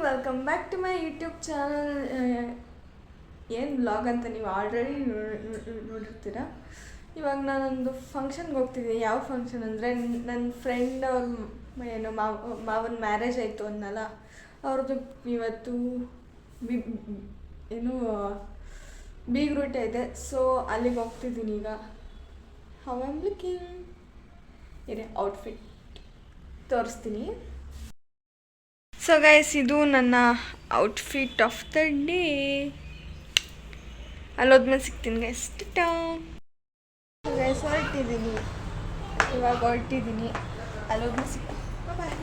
Welcome back to my YouTube channel. ಏನು vlog ಅಂತ ನೀವು ಆಲ್ರೆಡಿ ನೋಡಿರ್ತೀರ. ಇವಾಗ ನಾನೊಂದು ಫಂಕ್ಷನ್ಗೆ ಹೋಗ್ತಿದ್ದೀನಿ. ಯಾವ ಫಂಕ್ಷನ್ ಅಂದರೆ ನನ್ನ ಫ್ರೆಂಡ್ ಅವ್ರ ಏನು ಮಾವನ ಮ್ಯಾರೇಜ್ ಆಯಿತು ಅನ್ನಲ್ಲ, ಅವ್ರದ್ದು ಇವತ್ತು ಏನು ಬೀಗ್ರೂಟ ಇದೆ. ಸೊ ಅಲ್ಲಿಗೆ ಹೋಗ್ತಿದ್ದೀನಿ ಈಗ. ಹೌ ಆಮ್ ಲುಕಿಂಗ್ ಇದೆ ಔಟ್ಫಿಟ್ ತೋರಿಸ್ತೀನಿ. ಸೊ ಗೈಸ್, ಇದು ನನ್ನ ಔಟ್ಫಿಟ್ ಆಫ್ ದ ಡೇ. ಅಲ್ಲೋದ್ಮೇಲೆ ಸಿಗ್ತೀನಿ ಗೈಸ್. ಗೈಸ್ ಹೊರಟಿದ್ದೀನಿ, ಇವಾಗ ಹೊರಟಿದ್ದೀನಿ. ಅಲ್ಲೋದ್ಮೇಲೆ ಸಿಗ್ತೀನಿ. ಬಾಯ್.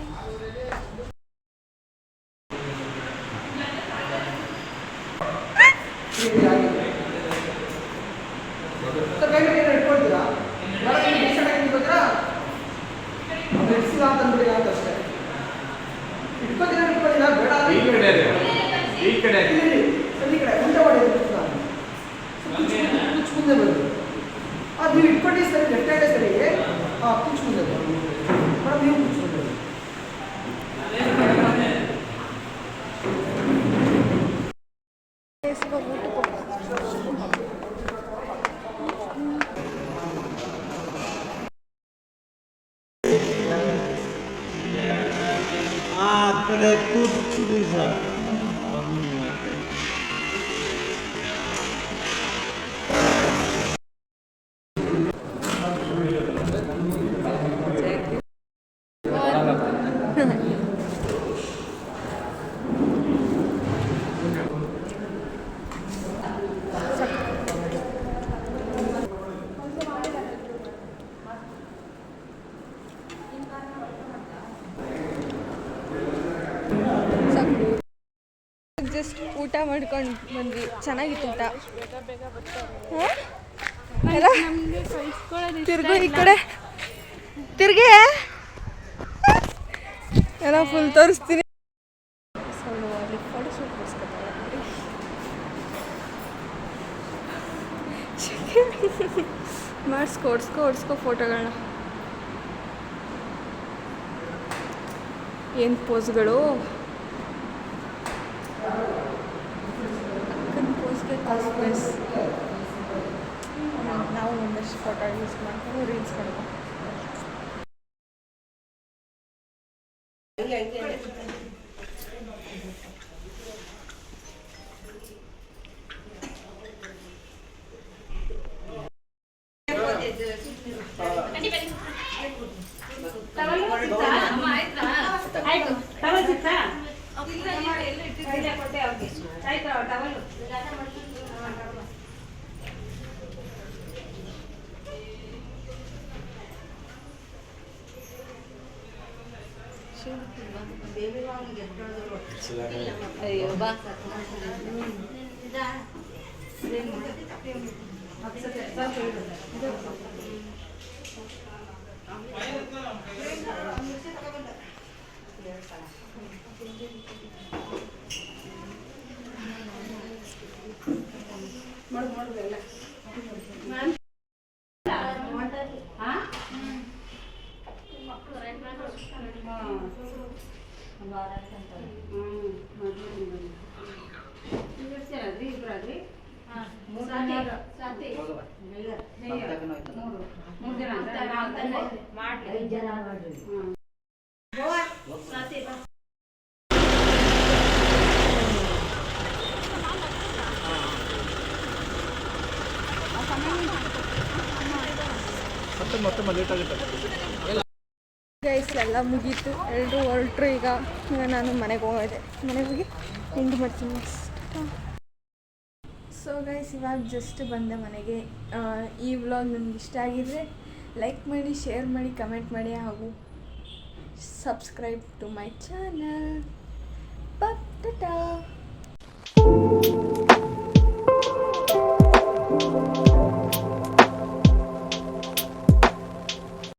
ನೀವು ಇಟ್ಕೊಂಡು ಸರಿ, ಲೆಫ್ಟ್ ಹ್ಯಾಂಡ್ ಸರಿ. ಕೂತ್ಕೊಂಡೆ ಮೇಡಮ್, ನೀವು ಕೂತ್ಕೊಂಡೆ. ಜಸ್ಟ್ ಊಟ ಮಾಡ್ಕೊಂಡು ಬಂದ್ವಿ. ಚೆನ್ನಾಗಿತ್ತು ಊಟ. ತಿರ್ಗು ಈ ಕಡೆ ತಿರ್ಗಿ ಎಲ್ಲ ಫುಲ್ ತೋರಿಸ್ತೀನಿ. ಅಲ್ಲಿ ಫೋಟೋ ಶೂಟ್ ಮಾಡಿಸ್ಕೊ ಫೋಟೋಗಳನ್ನ. ಏನು ಪೋಸ್ಗಳು, ನಾವು ಒಂದಷ್ಟು ಫೋಟೋ ಯೂಸ್ ಮಾಡ್ಕೊಂಡು ರೀಲ್ಸ್ ಮಾಡ್ಕೊಂಡು. ಅಯ್ಯೋ ಬಾ. ಗೈಸ್ ಎಲ್ಲ ಮುಗೀತು, ಎಲ್ಲರೂ ಹೊರಟ್ರು. ಈಗ ನಾನು ಮನೆಗೆ ಹೋಗೋದೆ. ಮನೆಗೆ ಹೋಗಿ ತಿಂಡಿ ಮಾಡ್ತೀನಿ. ಸೊ ಗೈಸ್, ಇವಾಗ ಜಸ್ಟ್ ಬಂದೆ ಮನೆಗೆ. ಈ ವ್ಲಾಗ್ ನನಗೆ ಇಷ್ಟ ಆಗಿದ್ರೆ ಲೈಕ್ ಮಾಡಿ, ಶೇರ್ ಮಾಡಿ, ಕಮೆಂಟ್ ಮಾಡಿ, ಹಾಗೂ subscribe to my channel. Tata.